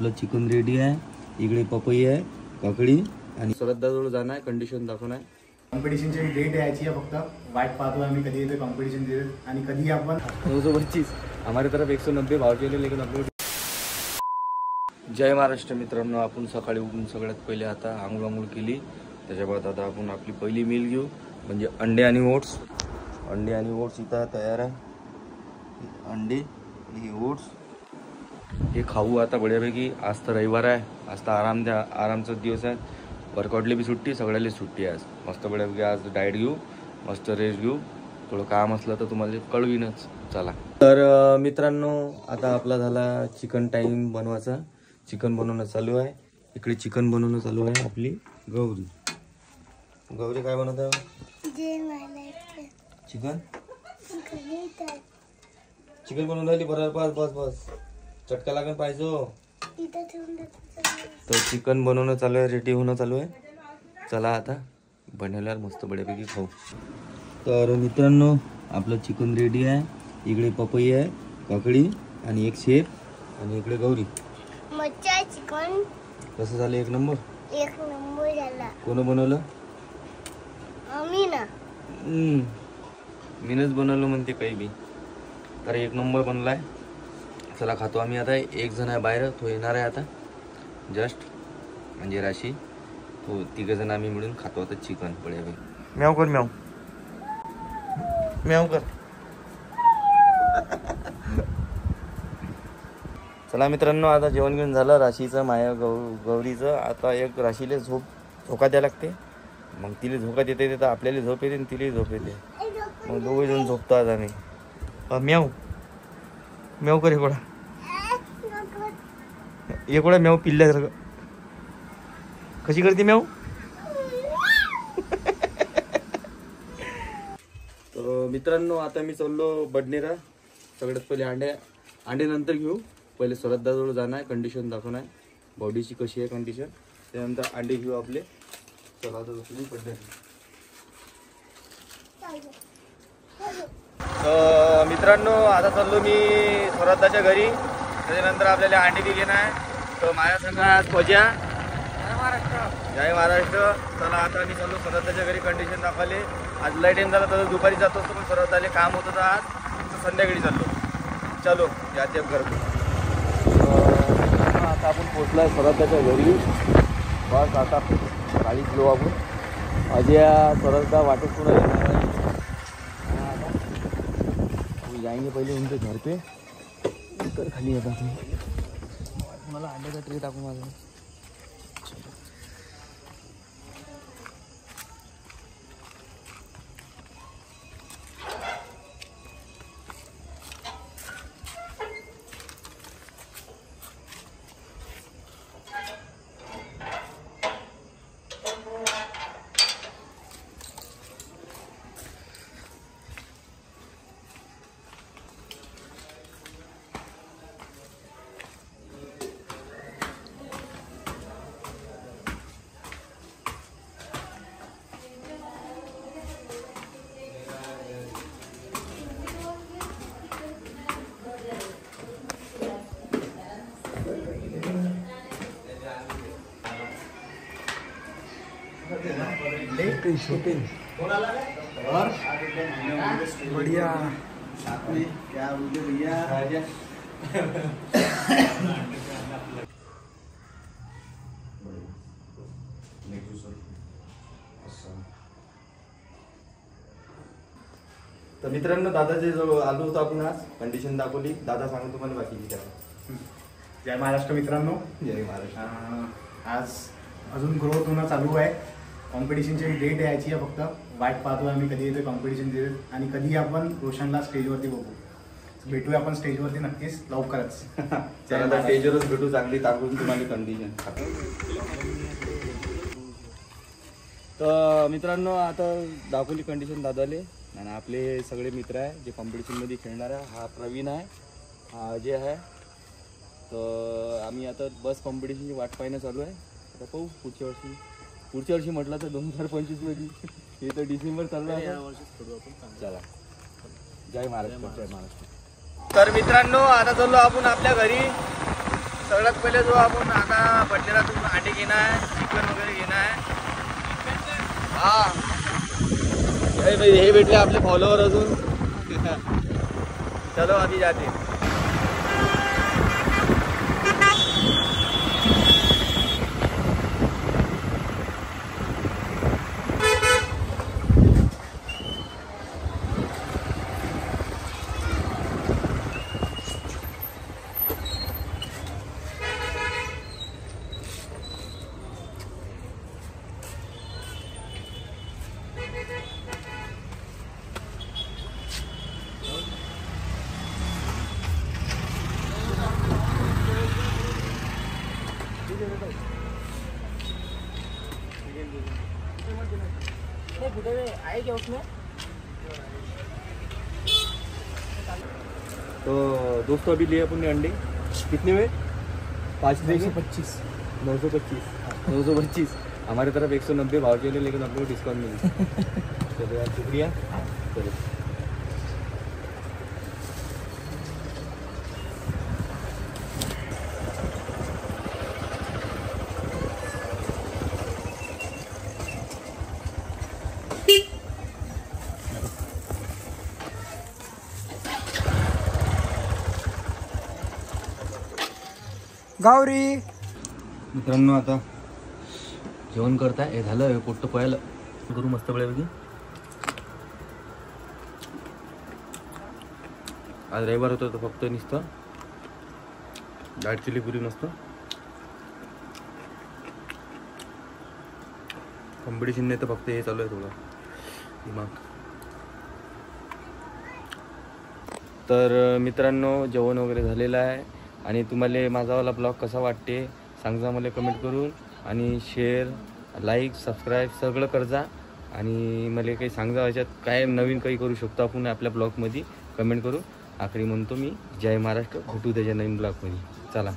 आपलं chicken ready आहे. इकडे पपई आहे, काकडी आणि श्रद्धाजवळ जाणं आहे, कंडिशन दाखवणं आहे. कॉम्पिटिशनची डेट यायची आहे, फक्त वाट पाहतो आम्ही कधी येते कॉम्पिटिशन डेट आणि कधी आपण 925 हमारे तरफ 190 भाव केले लेकिन अपलोड. जय महाराष्ट्र मित्रांनो, आपण सकाळी उठून सगळ्यात पहिले आता आंघोळ केली. त्याच्या बाद आता आपण आपली पहिली मील घेऊ, म्हणजे अंडे आणि ओट्स. अंडे आणि ओट्स इथं तयार आहे. अंडे हे ओट्स हे खाऊ आता बढ्यापैकी. आज तर रविवार आहे, आज तर आरामचा दिवस आहे. वर्कआउटले बी सुट्टी, सगळ्याला सुट्टी आहे आज. मस्त बढ्यापैकी आज डाएट घेऊ, मस्त रेस्ट घेऊ. थोडं काम असलं तर तुम्हाला कळवीनच. चला तर मित्रांनो, आता आपला झाला चिकन टाईम बनवायचा. चिकन बनवणं चालू आहे. इकडे चिकन बनवणं चालू आहे आपली गौरी. गौरी काय बनवत आहे? चिकन चिकन बनवून राहिली. बरोबर, बस बस बस, चटका लागून पाहिजे. तर चिकन बनवणं चालू आहे, रेडी होणं चालू आहे. चला आता बनवल्यावर मस्त बड्यापैकी खाऊ. तर मित्रांनो, आपलं चिकन रेडी आहे. इकडे पपई आहे, काकडी आणि एक शेप आणि इकडे गौरी. मच्छा चिकन कसं झालं? एक नंबर. एक नंबर झाला. कोण बनवलं? आम्ही ना. मीनच बनवलं म्हणते काही बी. तर एक नंबर बनलाय. चला खातो आम्ही आता. एक जण आहे बाहेर, तो येणार आहे आता जस्ट, म्हणजे राशी. तो तिघ जण आम्ही मिळून खातो आता चिकन. बढिया. म्याव कर, म्याव म्याव कर. चला मित्रांनो, आता जेवण घेऊन झालं. राशीचं माया गौरीचं. आता एक राशीला झोका द्यायला लागते. मग तिला झोका देता येते तर आपल्याला झोप येते आणि तिला झोप येते. मग दोघे जण झोपतो आज आम्ही. म्याव म्याव कर. एकोडा म्याव पिल्ल्यासारखं. कशी करते म्याव? तर मित्रांनो, आता मी चाललो बडनेरा. सगळ्यात पहिले अंडे नंतर घेऊ. पहिले श्रद्धाजवळ जाणं आहे, कंडिशन दाखवणं आहे बॉडीची कशी आहे कंडिशन. त्यानंतर अंडे घेऊ आपले. चला आता मित्रांनो, आता चाललो मी श्रद्धाच्या घरी. त्याच्यानंतर आपल्याला अंडे दिले नाही. तर माझ्या संघ आज फौजा. जय महाराष्ट्र. चला आता मी चाललो श्रद्धाच्या घरी, कंडिशन दाखवले. आज लाईट टाईम झाला तर दुपारी जात असतो, पण श्रद्धाले काम होतं तर आज तर संध्याकाळी चाललो. चलो याचे घर. आता आपण पोचला श्रद्धाच्या घरी. बस आता गाडी लो आपण. अजय श्रद्धा वाटत पुन्हा येणार आहे. जाएंगे पहिले उनके घर पे. कर खाली येतात. मला अंड्याचा ट्रे टाकू माझा. शूटिंग और बढ़िया. क्या बोलते भैया? तर मित्रांनो, दादाचे जो आलो होतो आपण आज, कंडिशन दाखवली. दादा सांगा तुम्हाला बाकीची काय. जय महाराष्ट्र मित्रांनो. जय महाराष्ट्र. आज अजून ग्रोथ होणं चालू आहे. कॉम्पिटिशनची डेट यायची आहे, फक्त वाट पाहतो आम्ही कधी येते कॉम्पिटिशन डेट आणि कधी आपण रोशनला स्टेजवरती बघू. भेटूया आपण स्टेजवरती नक्कीच लवकरच. स्टेजवरच भेटू. चांगली टाकून तुम्हाला कंडिशन. तर मित्रांनो, आता दाखवली कंडिशन दादाले. आणि आपले सगळे मित्र आहे जे कॉम्पिटिशनमध्ये खेळणार आहे. हा प्रवीण आहे, हा अजय आहे. तर आम्ही आता बस कॉम्पिटिशनची वाट पाहणं चालू आहे. आता पाहू पुढच्या वर्षी म्हटलं तर 2025 मध्ये. हे तर डिसेंबर चालू आहे. चला, जय महाराष्ट्र. जय महाराष्ट्र. तर मित्रांनो, आता चाललो आपण आपल्या घरी. सगळ्यात पहिले जो आपण आता बडलेरातून अंडे घेणार आहे, चिकन वगैरे घेणार आहे. हा हे भेटले आपले फॉलोवर अजून. चलो अभी जाते. तो दोस्तों अभी लिए अपन ने अंडे कितने में 5 देंगे 925 925 हमारे तरफ 190 भाव के लिए, लेकिन आपको डिस्काउंट मिले. चलो यार शुक्रिया. चलो गावरी. मित्रांनो आता जेवण करताय. हे झालं पोट्ट पोहायला करू मस्त वेळेपैकी. आज रविवार होतं तर फक्त नुसतं दाट चिली पुरी मस्त. कॉम्पिटिशन नाही तर फक्त हे चालू आहे थोडं दिमाग. तर मित्रांनो जेवण वगैरे झालेलं आहे आणि तुम्हाला माझावाला ब्लॉग कसा वाटते सांगा मला कमेंट करून. आणि शेअर लाईक सबस्क्राईब सगळं करजा. आणि मला काही सांगा याच्यात काय नवीन काही करू शकतो आपण आपल्या ब्लॉगमध्ये कमेंट करून. आखरी म्हणतो मी जय महाराष्ट्र. भेटू त्याच्या नवीन ब्लॉगमध्ये. चला.